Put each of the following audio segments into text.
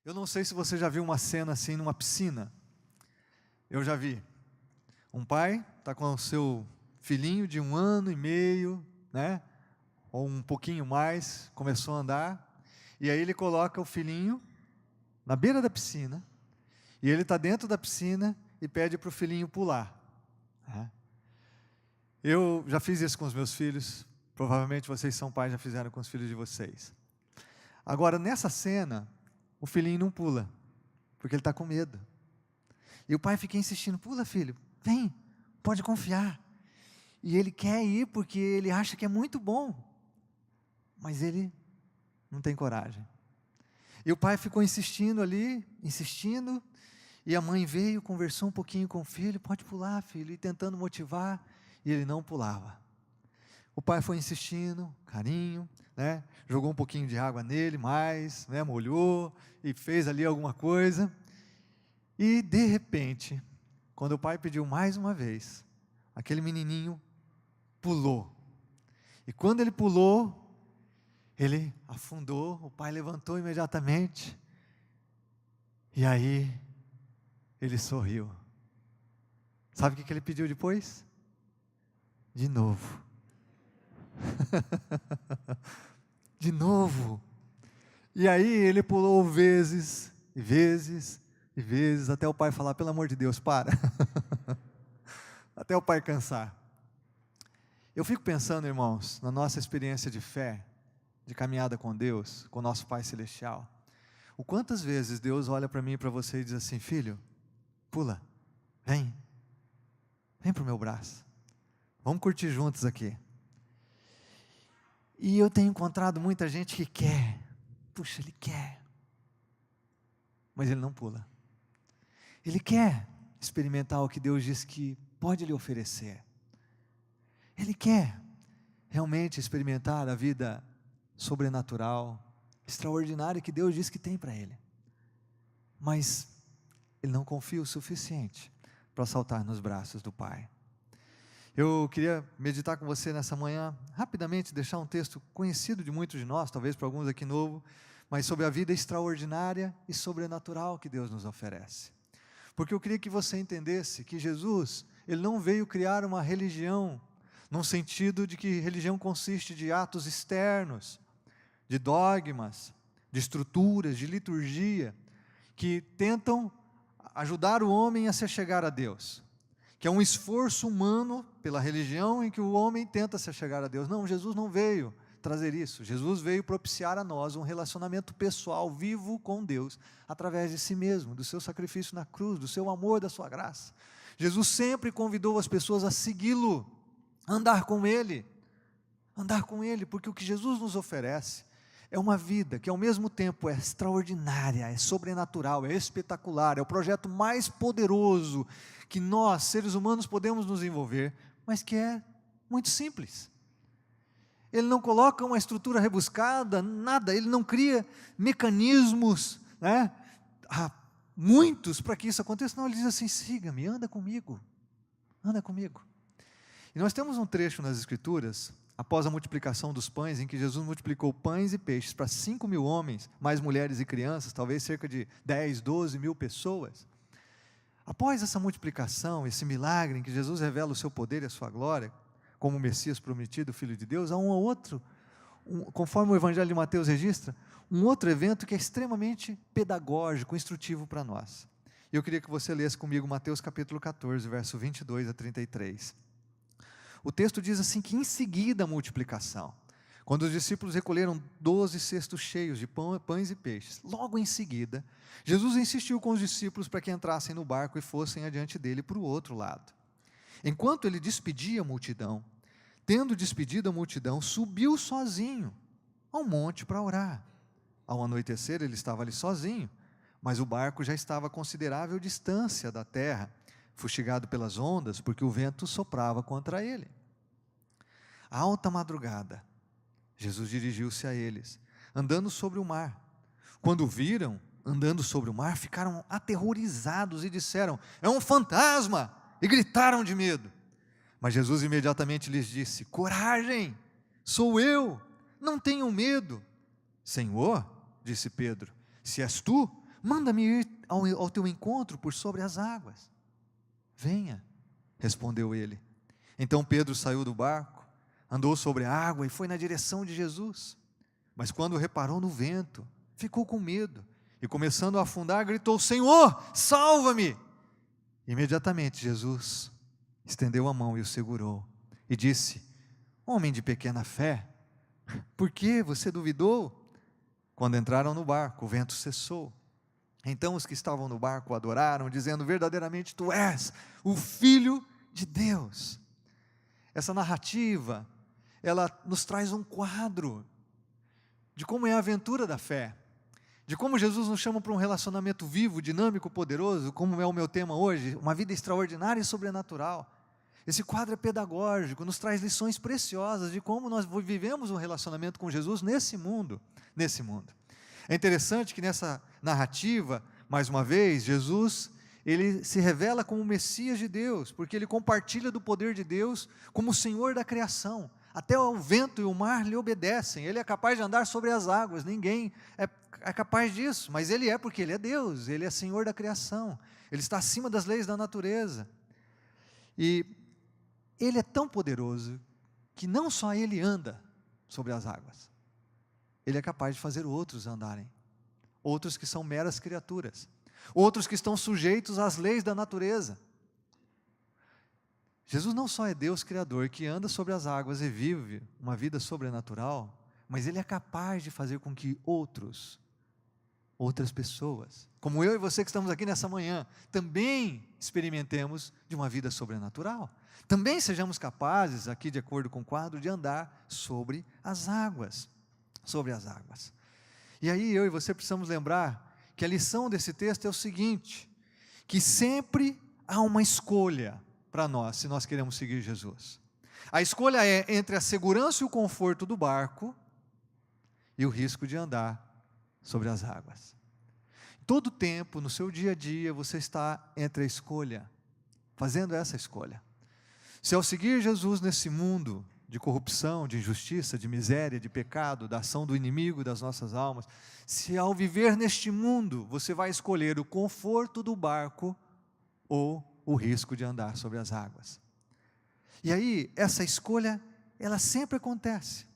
Eu não sei se você já viu uma cena assim numa piscina. Eu já vi. Um pai está com o seu filhinho de 1 ano e meio, né? Ou um pouquinho mais, começou a andar. E aí ele coloca o filhinho na beira da piscina. E ele está dentro da piscina e pede para o filhinho pular. Né? Eu já fiz isso com os meus filhos. Provavelmente vocês são pais, já fizeram com os filhos de vocês. Agora, nessa cena, o filhinho não pula, porque ele está com medo. E o pai fica insistindo: pula, filho, vem, pode confiar. E ele quer ir porque ele acha que é muito bom, mas ele não tem coragem. E o pai ficou insistindo ali, insistindo, e a mãe veio, conversou um pouquinho com o filho: pode pular, filho, e tentando motivar, e ele não pulava. O pai foi insistindo, carinho, né? Jogou um pouquinho de água nele, mais, né? Molhou e fez ali alguma coisa. E de repente, quando o pai pediu mais uma vez, aquele menininho pulou. E quando ele pulou, ele afundou, o pai levantou imediatamente. E aí, ele sorriu. Sabe o que ele pediu depois? De novo. De novo. E aí ele pulou vezes, e vezes, e vezes, até o pai falar: pelo amor de Deus, para. Até o pai cansar. Eu fico pensando, irmãos, na nossa experiência de fé, de caminhada com Deus, com o nosso Pai Celestial. O quantas vezes Deus olha para mim e para você e diz assim: filho, pula, vem para o meu braço, vamos curtir juntos aqui. E eu tenho encontrado muita gente que quer, puxa, ele quer, mas ele não pula. Ele quer experimentar o que Deus diz que pode lhe oferecer. Ele quer realmente experimentar a vida sobrenatural, extraordinária que Deus diz que tem para ele. Mas ele não confia o suficiente para saltar nos braços do Pai. Eu queria meditar com você nessa manhã, rapidamente deixar um texto conhecido de muitos de nós, talvez para alguns aqui novo, mas sobre a vida extraordinária e sobrenatural que Deus nos oferece. Porque eu queria que você entendesse que Jesus, ele não veio criar uma religião, num sentido de que religião consiste de atos externos, de dogmas, de estruturas, de liturgia, que tentam ajudar o homem a se chegar a Deus, que é um esforço humano pela religião em que o homem tenta se chegar a Deus. Não, Jesus não veio trazer isso. Jesus veio propiciar a nós um relacionamento pessoal, vivo com Deus, através de si mesmo, do seu sacrifício na cruz, do seu amor, da sua graça. Jesus sempre convidou as pessoas a segui-lo, andar com Ele, porque o que Jesus nos oferece é uma vida que ao mesmo tempo é extraordinária, é sobrenatural, é espetacular, é o projeto mais poderoso que nós, seres humanos, podemos nos envolver, mas que é muito simples. Ele não coloca uma estrutura rebuscada, nada, ele não cria mecanismos, né, muitos para que isso aconteça. Não, ele diz assim: siga-me, anda comigo. E nós temos um trecho nas Escrituras, após a multiplicação dos pães, em que Jesus multiplicou pães e peixes para 5.000 homens, mais mulheres e crianças, talvez cerca de 10, 12 mil pessoas. Após essa multiplicação, esse milagre em que Jesus revela o seu poder e a sua glória, como o Messias prometido, Filho de Deus, há um outro, conforme o Evangelho de Mateus registra, um outro evento que é extremamente pedagógico, instrutivo para nós. E eu queria que você lesse comigo Mateus capítulo 14, verso 22 a 33. O texto diz assim que em seguida a multiplicação, quando os discípulos recolheram 12 cestos cheios de pães e peixes, logo em seguida, Jesus insistiu com os discípulos para que entrassem no barco e fossem adiante dele para o outro lado. Enquanto ele despedia a multidão, tendo despedido a multidão, subiu sozinho ao monte para orar. Ao anoitecer ele estava ali sozinho, mas o barco já estava a considerável distância da terra, fustigado pelas ondas, porque o vento soprava contra ele. À alta madrugada, Jesus dirigiu-se a eles, andando sobre o mar. Quando o viram andando sobre o mar, ficaram aterrorizados e disseram: é um fantasma! E gritaram de medo. Mas Jesus imediatamente lhes disse: coragem, sou eu, não tenham medo. Senhor, disse Pedro, se és tu, Manda-me ir ao teu encontro por sobre as águas. Venha, respondeu ele. Então Pedro saiu do barco, andou sobre a água e foi na direção de Jesus. Mas quando reparou no vento, ficou com medo e, começando a afundar, gritou: Senhor, salva-me! Imediatamente Jesus estendeu a mão e o segurou e disse: Homem de pequena fé, por que você duvidou? Quando entraram no barco, o vento cessou. Então os que estavam no barco adoraram, dizendo: verdadeiramente tu és o Filho de Deus. Essa narrativa, ela nos traz um quadro de como é a aventura da fé, de como Jesus nos chama para um relacionamento vivo, dinâmico, poderoso, como é o meu tema hoje, uma vida extraordinária e sobrenatural. Esse quadro é pedagógico, nos traz lições preciosas de como nós vivemos um relacionamento com Jesus nesse mundo. É interessante que nessa narrativa, mais uma vez, Jesus, ele se revela como o Messias de Deus, porque ele compartilha do poder de Deus como o Senhor da criação. Até o vento e o mar lhe obedecem, ele é capaz de andar sobre as águas, ninguém é capaz disso, mas ele é porque ele é Deus, ele é Senhor da criação, ele está acima das leis da natureza. E ele é tão poderoso que não só ele anda sobre as águas, ele é capaz de fazer outros andarem, outros que são meras criaturas, outros que estão sujeitos às leis da natureza. Jesus não só é Deus Criador que anda sobre as águas e vive uma vida sobrenatural, mas Ele é capaz de fazer com que outras pessoas, como eu e você que estamos aqui nessa manhã, também experimentemos de uma vida sobrenatural. Também sejamos capazes, aqui de acordo com o quadro, de andar sobre as águas. E aí eu e você precisamos lembrar que a lição desse texto é o seguinte, que sempre há uma escolha para nós, se nós queremos seguir Jesus. A escolha é entre a segurança e o conforto do barco e o risco de andar sobre as águas. Todo tempo, no seu dia a dia, você está entre a escolha, fazendo essa escolha. Se ao seguir Jesus nesse mundo de corrupção, de injustiça, de miséria, de pecado, da ação do inimigo das nossas almas, se ao viver neste mundo, você vai escolher o conforto do barco ou o risco de andar sobre as águas. E aí, essa escolha, ela sempre acontece.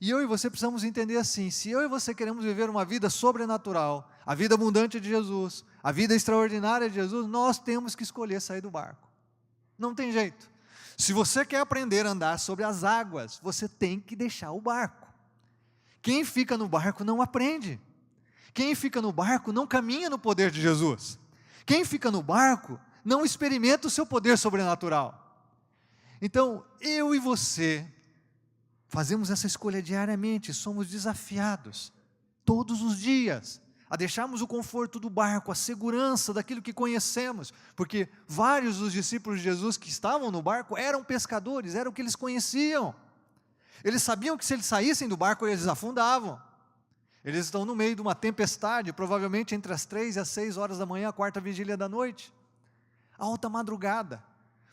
E eu e você precisamos entender assim, se eu e você queremos viver uma vida sobrenatural, a vida abundante de Jesus, a vida extraordinária de Jesus, nós temos que escolher sair do barco. Não tem jeito. Se você quer aprender a andar sobre as águas, você tem que deixar o barco. Quem fica no barco não aprende. Quem fica no barco não caminha no poder de Jesus. Quem fica no barco não experimenta o seu poder sobrenatural. Então, eu e você fazemos essa escolha diariamente, somos desafiados, todos os dias, a deixarmos o conforto do barco, a segurança daquilo que conhecemos, porque vários dos discípulos de Jesus que estavam no barco eram pescadores, era o que eles conheciam. Eles sabiam que se eles saíssem do barco, eles afundavam. Eles estão no meio de uma tempestade, provavelmente entre as 3 e as 6 horas da manhã, a quarta vigília da noite, alta madrugada.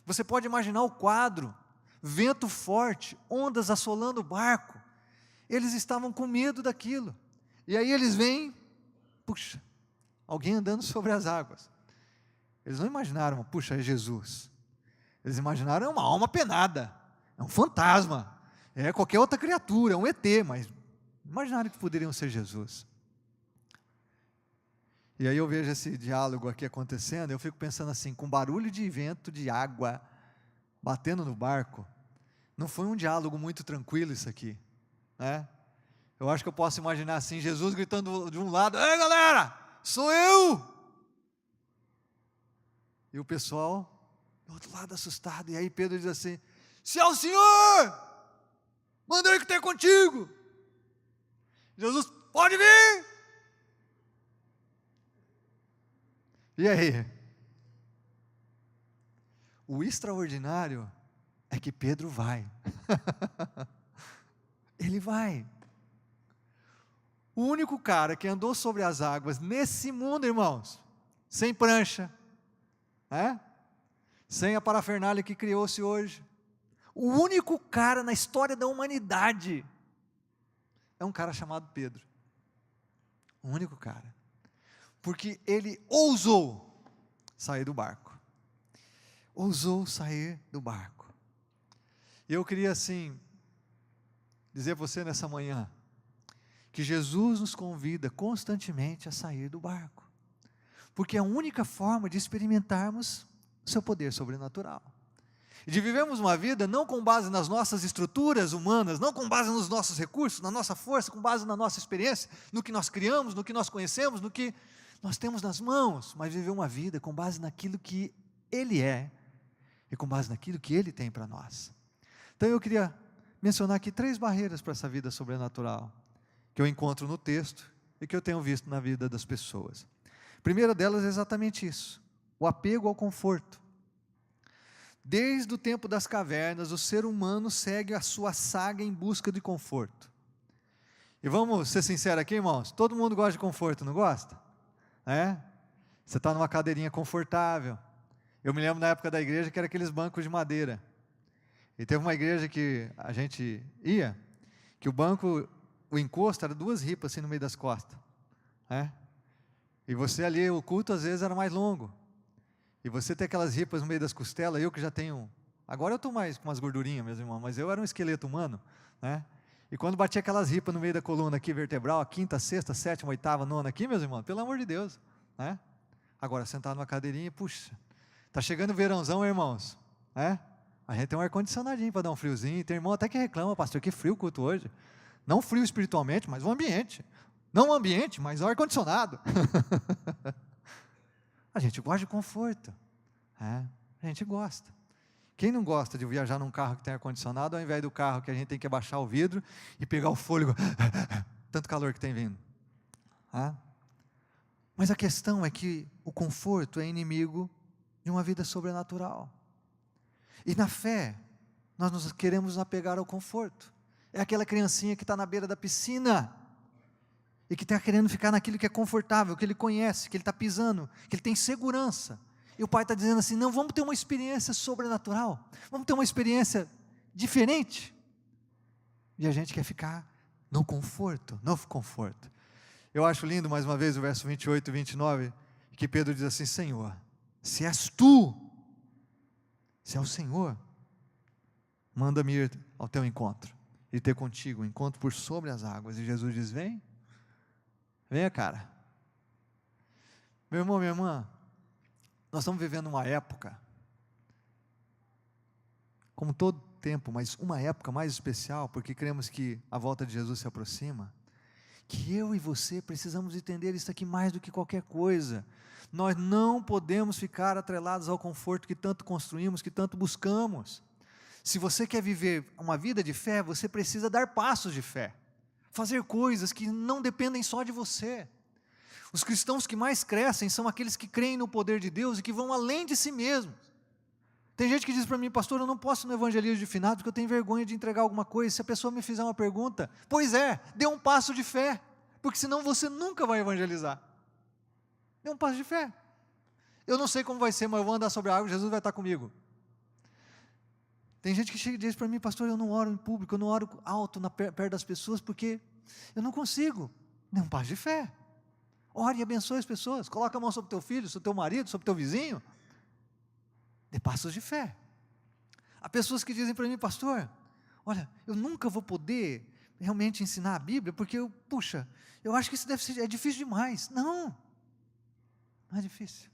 Você pode imaginar o quadro, vento forte, ondas assolando o barco. Eles estavam com medo daquilo. E aí eles veem, puxa, alguém andando sobre as águas. Eles não imaginaram, puxa, é Jesus. Eles imaginaram, é uma alma penada, é um fantasma, é qualquer outra criatura, é um ET, mas imaginaram que poderiam ser Jesus. E aí eu vejo esse diálogo aqui acontecendo, eu fico pensando assim, com barulho de vento, de água, batendo no barco, não foi um diálogo muito tranquilo isso aqui, né? Eu acho que eu posso imaginar assim, Jesus gritando de um lado, ei galera, sou eu! E o pessoal do outro lado assustado, e aí Pedro diz assim, se é o Senhor, manda eu que tenha contigo. Jesus, pode vir! E aí? O extraordinário é que Pedro vai. Ele vai. O único cara que andou sobre as águas nesse mundo, irmãos, sem prancha, sem a parafernália que criou-se hoje, o único cara na história da humanidade é um cara chamado Pedro. O único cara. porque ele ousou sair do barco. Ousou sair do barco. E eu queria assim, dizer a você nessa manhã, que Jesus nos convida constantemente a sair do barco, porque é a única forma de experimentarmos o seu poder sobrenatural, e de vivermos uma vida não com base nas nossas estruturas humanas, não com base nos nossos recursos, na nossa força, com base na nossa experiência, no que nós criamos, no que nós conhecemos, no que nós temos nas mãos, mas viver uma vida com base naquilo que Ele é, e com base naquilo que Ele tem para nós. Então eu queria mencionar aqui 3 barreiras para essa vida sobrenatural, que eu encontro no texto e que eu tenho visto na vida das pessoas. A primeira delas é exatamente isso: o apego ao conforto. Desde o tempo das cavernas, o ser humano segue a sua saga em busca de conforto. E vamos ser sinceros aqui, irmãos, todo mundo gosta de conforto, não gosta? Você está numa cadeirinha confortável. Eu me lembro na época da igreja que era aqueles bancos de madeira. E teve uma igreja que a gente ia, que o banco, o encosto era 2 ripas assim no meio das costas. E você ali, o culto às vezes era mais longo. E você tem aquelas ripas no meio das costelas, eu que já tenho, agora eu estou mais com umas gordurinhas, meus irmãos, mas eu era um esqueleto humano, E quando batia aquelas ripas no meio da coluna aqui, vertebral, a 5ª, 6ª, 7ª, 8ª, 9ª aqui, meus irmãos, pelo amor de Deus, Agora, sentado numa cadeirinha, puxa, está chegando o verãozão, irmãos, A gente tem um ar-condicionadinho para dar um friozinho, tem irmão até que reclama, pastor, que frio o culto hoje. Não frio espiritualmente, mas o ambiente. Não o ambiente, mas o ar-condicionado. A gente gosta de conforto. A gente gosta. Quem não gosta de viajar num carro que tem ar-condicionado, ao invés do carro que a gente tem que abaixar o vidro e pegar o fôlego, tanto calor que tem vindo. Mas a questão é que o conforto é inimigo de uma vida sobrenatural. E na fé, nós queremos nos apegar ao conforto. É aquela criancinha que está na beira da piscina e que está querendo ficar naquilo que é confortável, que ele conhece, que ele está pisando, que ele tem segurança. E o pai está dizendo assim, não, vamos ter uma experiência sobrenatural, vamos ter uma experiência diferente. E a gente quer ficar no conforto. Eu acho lindo, mais uma vez, o verso 28 e 29, que Pedro diz assim, Senhor, se és tu, se é o Senhor, manda-me ir ao teu encontro, e ter contigo um encontro por sobre as águas. E Jesus diz, venha cara. Meu irmão, minha irmã, nós estamos vivendo uma época, como todo tempo, mas uma época mais especial, porque cremos que a volta de Jesus se aproxima, que eu e você precisamos entender isso aqui mais do que qualquer coisa. Nós não podemos ficar atrelados ao conforto que tanto construímos, que tanto buscamos. Se você quer viver uma vida de fé, você precisa dar passos de fé, fazer coisas que não dependem só de você. Os cristãos que mais crescem são aqueles que creem no poder de Deus e que vão além de si mesmos. Tem gente que diz para mim, pastor, eu não posso ir no evangelismo de finados porque eu tenho vergonha de entregar alguma coisa. Se a pessoa me fizer uma pergunta, pois é, dê um passo de fé, porque senão você nunca vai evangelizar. Dê um passo de fé. Eu não sei como vai ser, mas eu vou andar sobre a água, Jesus vai estar comigo. Tem gente que chega e diz para mim, pastor, eu não oro em público, eu não oro alto perto das pessoas, porque eu não consigo. Dê um passo de fé. Ore e abençoe as pessoas. Coloca a mão sobre o teu filho, sobre o teu marido, sobre o teu vizinho. Dê passos de fé. Há pessoas que dizem para mim, pastor, olha, eu nunca vou poder realmente ensinar a Bíblia, porque eu acho que isso é difícil demais. Não é difícil.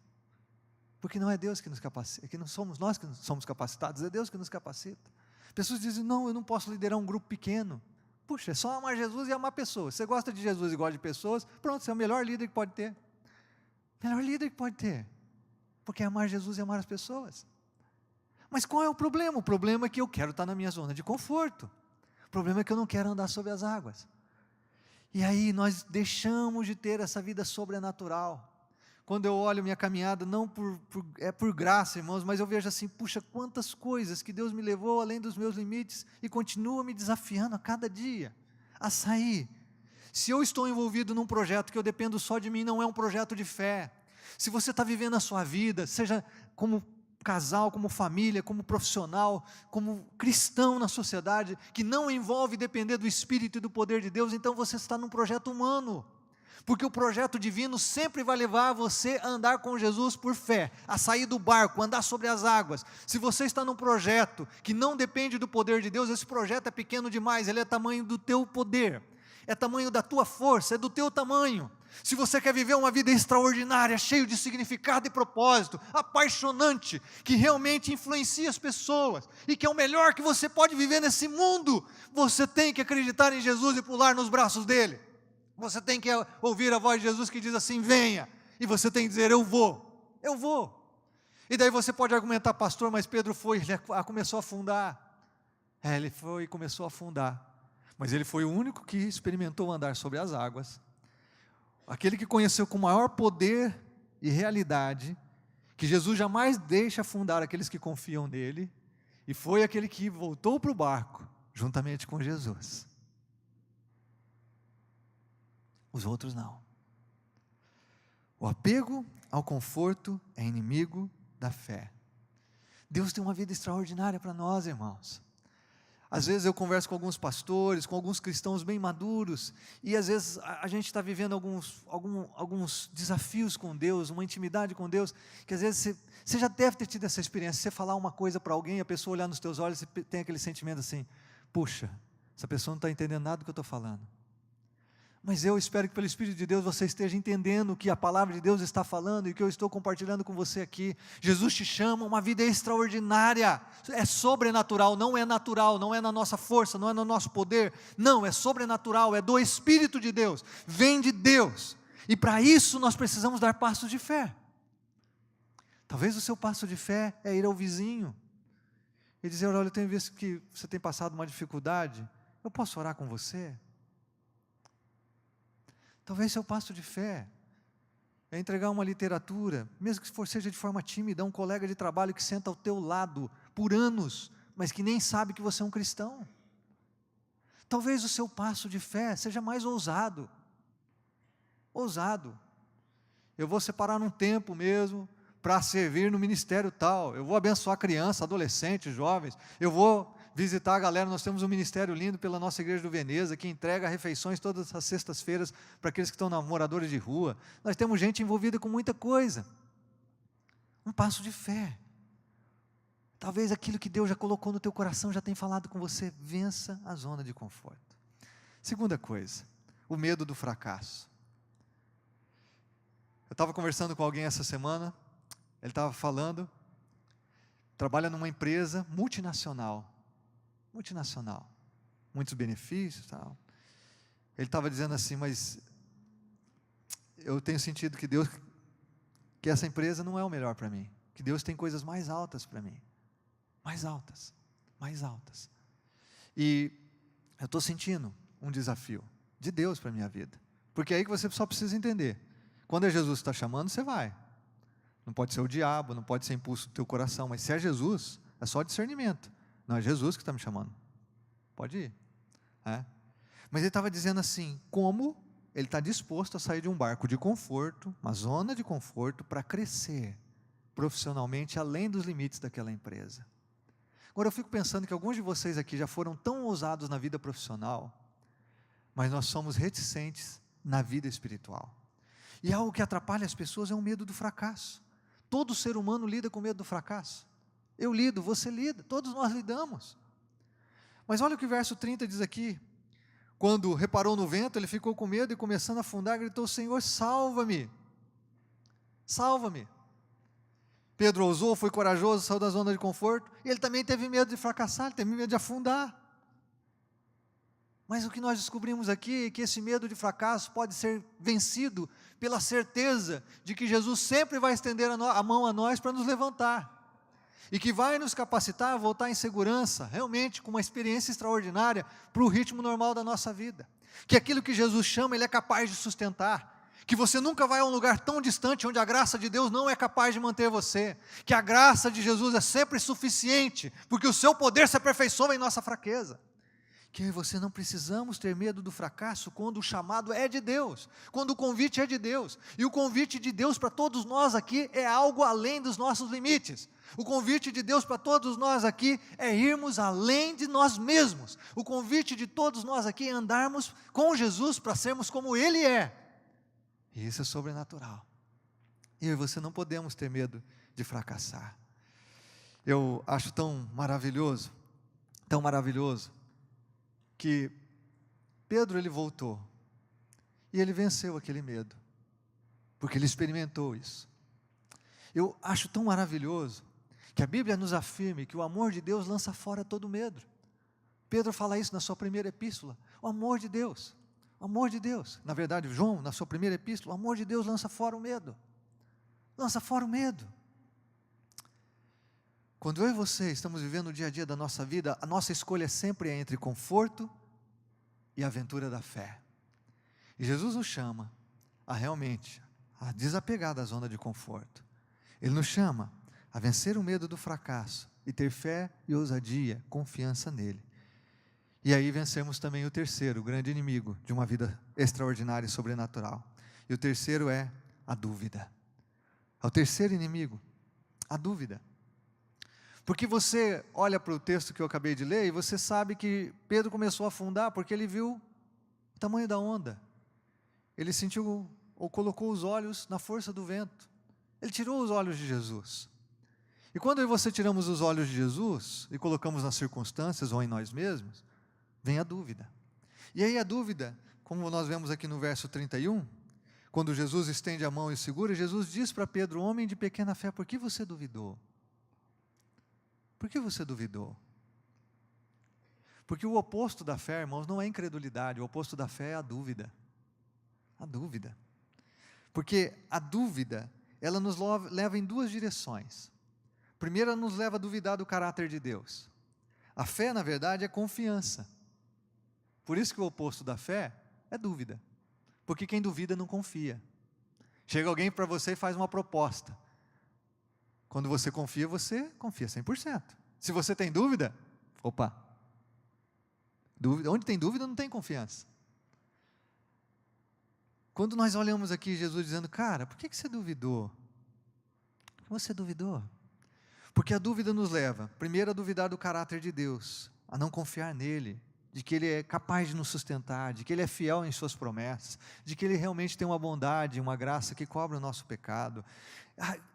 Porque não é Deus que nos capacita, que não somos nós que somos capacitados, é Deus que nos capacita. Pessoas dizem, não, eu não posso liderar um grupo pequeno. É só amar Jesus e amar pessoas. Você gosta de Jesus e gosta de pessoas, pronto, você é o melhor líder que pode ter. Melhor líder que pode ter. Porque é amar Jesus e amar as pessoas. Mas qual é o problema? O problema é que eu quero estar na minha zona de conforto. O problema é que eu não quero andar sobre as águas. E aí nós deixamos de ter essa vida sobrenatural. Quando eu olho minha caminhada, não por graça, irmãos, mas eu vejo assim, puxa, quantas coisas que Deus me levou além dos meus limites e continua me desafiando a cada dia a sair. Se eu estou envolvido num projeto que eu dependo só de mim, não é um projeto de fé. Se você está vivendo a sua vida, seja como casal, como família, como profissional, como cristão na sociedade, que não envolve depender do Espírito e do poder de Deus, então você está num projeto humano. Porque o projeto divino sempre vai levar você a andar com Jesus por fé, a sair do barco, andar sobre as águas. Se você está num projeto que não depende do poder de Deus, esse projeto é pequeno demais, ele é tamanho do teu poder, é tamanho da tua força, é do teu tamanho. Se você quer viver uma vida extraordinária, cheio de significado e propósito, apaixonante, que realmente influencia as pessoas, e que é o melhor que você pode viver nesse mundo, você tem que acreditar em Jesus e pular nos braços dele. Você tem que ouvir a voz de Jesus que diz assim, venha, e você tem que dizer, eu vou. E daí você pode argumentar, pastor, mas Pedro começou a afundar. Ele foi e começou a afundar, mas ele foi o único que experimentou andar sobre as águas, aquele que conheceu com maior poder e realidade, que Jesus jamais deixa afundar aqueles que confiam nele, e foi aquele que voltou para o barco, juntamente com Jesus. Os outros não. O apego ao conforto é inimigo da fé. Deus tem uma vida extraordinária para nós, irmãos. Às vezes eu converso com alguns pastores, com alguns cristãos bem maduros, e às vezes a gente está vivendo alguns desafios com Deus, uma intimidade com Deus, que às vezes você já deve ter tido essa experiência, você falar uma coisa para alguém, a pessoa olhar nos teus olhos, você tem aquele sentimento assim, puxa, essa pessoa não está entendendo nada do que eu estou falando. Mas eu espero que pelo Espírito de Deus você esteja entendendo o que a palavra de Deus está falando e o que eu estou compartilhando com você aqui. Jesus te chama a uma vida extraordinária, é sobrenatural, não é natural, não é na nossa força, não é no nosso poder, não, é sobrenatural, é do Espírito de Deus, vem de Deus, e para isso nós precisamos dar passos de fé. Talvez o seu passo de fé é ir ao vizinho e dizer, olha, eu tenho visto que você tem passado uma dificuldade, eu posso orar com você? Talvez seu passo de fé é entregar uma literatura, mesmo que seja de forma tímida, a um colega de trabalho que senta ao teu lado por anos, mas que nem sabe que você é um cristão. Talvez o seu passo de fé seja mais ousado. Eu vou separar um tempo mesmo para servir no ministério tal, eu vou abençoar crianças, adolescentes, jovens, eu vou visitar a galera, nós temos um ministério lindo pela nossa igreja do Veneza, que entrega refeições todas as sextas-feiras para aqueles que estão moradores de rua, nós temos gente envolvida com muita coisa, um passo de fé, talvez aquilo que Deus já colocou no teu coração, já tem falado com você, vença a zona de conforto. Segunda coisa, o medo do fracasso. Eu estava conversando com alguém essa semana, ele estava falando, trabalha numa empresa multinacional, muitos benefícios, tal. Ele estava dizendo assim, mas eu tenho sentido que essa empresa não é o melhor para mim, que Deus tem coisas mais altas para mim, mais altas, e eu estou sentindo um desafio de Deus para a minha vida, porque é aí que você só precisa entender, quando é Jesus que está chamando, você vai, não pode ser o diabo, não pode ser impulso do teu coração, mas se é Jesus, é só discernimento, não é Jesus que está me chamando, pode ir, mas ele estava dizendo assim, como ele está disposto a sair de um barco de conforto, uma zona de conforto, para crescer profissionalmente, além dos limites daquela empresa. Agora eu fico pensando que alguns de vocês aqui já foram tão ousados na vida profissional, mas nós somos reticentes na vida espiritual, e algo que atrapalha as pessoas é o medo do fracasso. Todo ser humano lida com medo do fracasso, eu lido, você lida, todos nós lidamos, mas olha o que o verso 30 diz aqui, quando reparou no vento, ele ficou com medo e começando a afundar, gritou, Senhor, salva-me, Pedro ousou, foi corajoso, saiu da zona de conforto, e ele também teve medo de fracassar, ele teve medo de afundar, mas o que nós descobrimos aqui é que esse medo de fracasso pode ser vencido pela certeza de que Jesus sempre vai estender a mão a nós para nos levantar, e que vai nos capacitar a voltar em segurança, realmente com uma experiência extraordinária, para o ritmo normal da nossa vida, que aquilo que Jesus chama, Ele é capaz de sustentar, que você nunca vai a um lugar tão distante, onde a graça de Deus não é capaz de manter você, que a graça de Jesus é sempre suficiente, porque o seu poder se aperfeiçoa em nossa fraqueza, que eu e você não precisamos ter medo do fracasso, quando o chamado é de Deus, quando o convite é de Deus, e o convite de Deus para todos nós aqui, é algo além dos nossos limites, o convite de Deus para todos nós aqui, é irmos além de nós mesmos, o convite de todos nós aqui é andarmos com Jesus, para sermos como Ele é, E isso é sobrenatural. Eu e você não podemos ter medo de fracassar. Eu acho tão maravilhoso, que Pedro, ele voltou, e ele venceu aquele medo, porque ele experimentou isso. Eu acho tão maravilhoso, que a Bíblia nos afirme que o amor de Deus lança fora todo medo. Pedro fala isso na sua primeira epístola, o amor de Deus, na verdade João, na sua primeira epístola, o amor de Deus lança fora o medo, Quando eu e você estamos vivendo o dia a dia da nossa vida, a nossa escolha sempre é entre conforto e aventura da fé. E Jesus nos chama a realmente, a desapegar da zona de conforto. Ele nos chama a vencer o medo do fracasso e ter fé e ousadia, confiança nele. E aí vencemos também o terceiro, o grande inimigo de uma vida extraordinária e sobrenatural. E o terceiro é a dúvida. É o terceiro inimigo, a dúvida. Porque você olha para o texto que eu acabei de ler e você sabe que Pedro começou a afundar porque ele viu o tamanho da onda. Ele sentiu ou colocou os olhos na força do vento. Ele tirou os olhos de Jesus. E quando eu e você tiramos os olhos de Jesus e colocamos nas circunstâncias ou em nós mesmos, vem a dúvida. E aí a dúvida, como nós vemos aqui no verso 31, quando Jesus estende a mão e segura, Jesus diz para Pedro: homem de pequena fé, por que você duvidou? Por que você duvidou? Porque o oposto da fé, irmãos, não é incredulidade, o oposto da fé é a dúvida. A dúvida. Porque a dúvida, ela nos leva em duas direções. Primeiro, ela nos leva a duvidar do caráter de Deus. A fé, na verdade, é confiança. Por isso que o oposto da fé é dúvida. Porque quem duvida não confia. Chega alguém para você e faz uma proposta. Quando você confia 100%. Se você tem dúvida, dúvida, onde tem dúvida não tem confiança. Quando nós olhamos aqui Jesus dizendo: cara, por que você duvidou? Por que você duvidou? Porque a dúvida nos leva, primeiro, a duvidar do caráter de Deus, a não confiar nele, de que Ele é capaz de nos sustentar, de que Ele é fiel em suas promessas, de que Ele realmente tem uma bondade, uma graça que cobre o nosso pecado.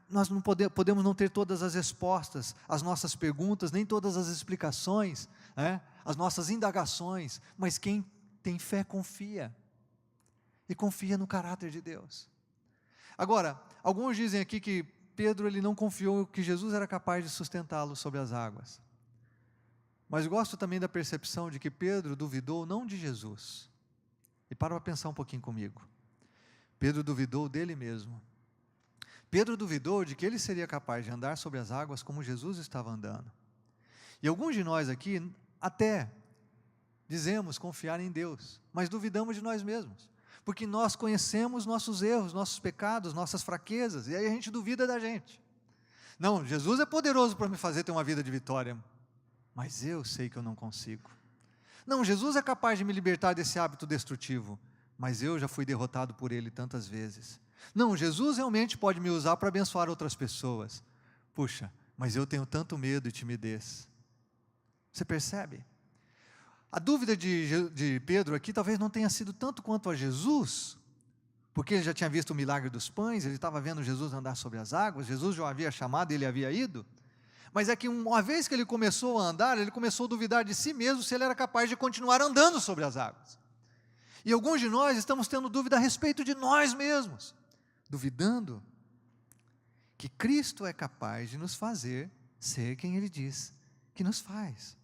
Nós não podemos não ter todas as respostas às nossas perguntas, nem todas as explicações, as nossas indagações, mas quem tem fé confia, e confia no caráter de Deus. Agora, alguns dizem aqui que Pedro, ele não confiou que Jesus era capaz de sustentá-lo sobre as águas. Mas gosto também da percepção de que Pedro duvidou não de Jesus. E para pensar um pouquinho comigo. Pedro duvidou dele mesmo. Pedro duvidou de que ele seria capaz de andar sobre as águas como Jesus estava andando. E alguns de nós aqui até dizemos confiar em Deus, mas duvidamos de nós mesmos. Porque nós conhecemos nossos erros, nossos pecados, nossas fraquezas, e aí a gente duvida da gente. Não, Jesus é poderoso para me fazer ter uma vida de vitória, mas eu sei que eu não consigo. Não, Jesus é capaz de me libertar desse hábito destrutivo, mas eu já fui derrotado por Ele tantas vezes. Não, Jesus realmente pode me usar para abençoar outras pessoas. Puxa, mas eu tenho tanto medo e timidez. Você percebe? A dúvida de Pedro aqui talvez não tenha sido tanto quanto a Jesus, porque ele já tinha visto o milagre dos pães, ele estava vendo Jesus andar sobre as águas, Jesus já o havia chamado e ele havia ido, mas é que uma vez que ele começou a andar, ele começou a duvidar de si mesmo, se ele era capaz de continuar andando sobre as águas. E alguns de nós estamos tendo dúvida a respeito de nós mesmos, duvidando que Cristo é capaz de nos fazer ser quem Ele diz que nos faz.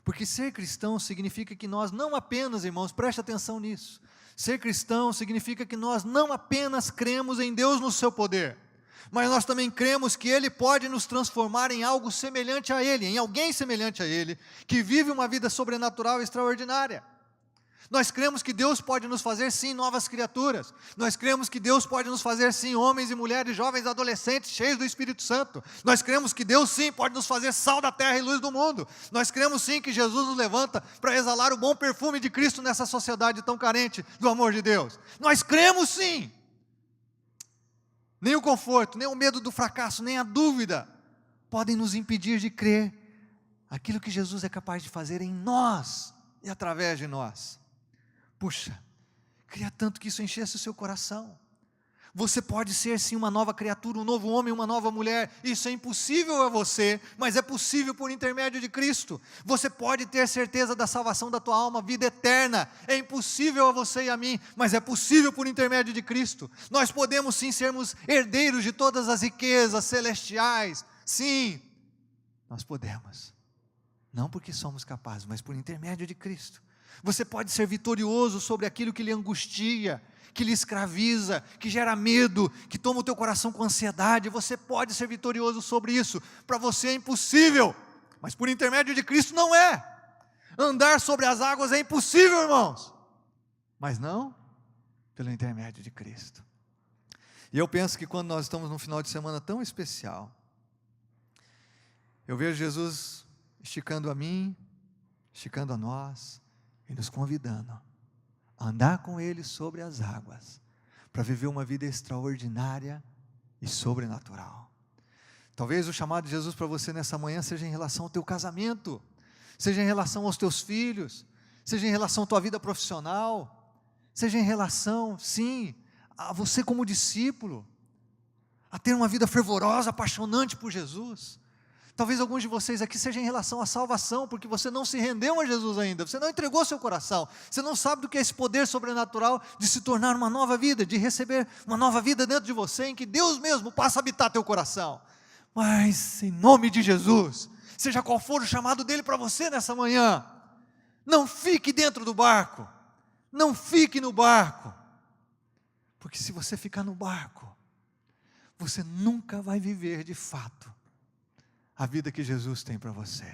Porque ser cristão significa que nós não apenas, irmãos, preste atenção nisso, ser cristão significa que nós não apenas cremos em Deus no seu poder, mas nós também cremos que Ele pode nos transformar em algo semelhante a Ele, em alguém semelhante a Ele, que vive uma vida sobrenatural e extraordinária. Nós cremos que Deus pode nos fazer sim novas criaturas, nós cremos que Deus pode nos fazer sim homens e mulheres, jovens, adolescentes, cheios do Espírito Santo, nós cremos que Deus sim pode nos fazer sal da terra e luz do mundo, nós cremos sim que Jesus nos levanta para exalar o bom perfume de Cristo nessa sociedade tão carente do amor de Deus, nós cremos sim. Nem o conforto, nem o medo do fracasso, nem a dúvida podem nos impedir de crer aquilo que Jesus é capaz de fazer em nós e através de nós. Puxa, queria tanto que isso enchesse o seu coração. Você pode ser sim uma nova criatura, um novo homem, uma nova mulher. Isso é impossível a você, mas é possível por intermédio de Cristo. Você pode ter certeza da salvação da tua alma, vida eterna. É impossível a você e a mim, mas é possível por intermédio de Cristo. Nós podemos sim sermos herdeiros de todas as riquezas celestiais. Sim, nós podemos. Não porque somos capazes, mas por intermédio de Cristo. Você pode ser vitorioso sobre aquilo que lhe angustia, que lhe escraviza, que gera medo, que toma o teu coração com ansiedade. Você pode ser vitorioso sobre isso. Para você é impossível, mas por intermédio de Cristo não é. Andar sobre as águas é impossível, irmãos, mas não pelo intermédio de Cristo. E eu penso que quando nós estamos num final de semana tão especial, eu vejo Jesus esticando a mim, esticando a nós e nos convidando a andar com Ele sobre as águas, para viver uma vida extraordinária e sobrenatural. Talvez o chamado de Jesus para você nessa manhã seja em relação ao teu casamento, seja em relação aos teus filhos, seja em relação à tua vida profissional, seja em relação, sim, a você como discípulo, a ter uma vida fervorosa, apaixonante por Jesus. Talvez alguns de vocês aqui seja em relação à salvação, porque você não se rendeu a Jesus ainda, você não entregou seu coração, você não sabe do que é esse poder sobrenatural de se tornar uma nova vida, de receber uma nova vida dentro de você, em que Deus mesmo passa a habitar teu coração. Mas em nome de Jesus, seja qual for o chamado dele para você nessa manhã, não fique dentro do barco, não fique no barco, porque se você ficar no barco, você nunca vai viver de fato a vida que Jesus tem para você.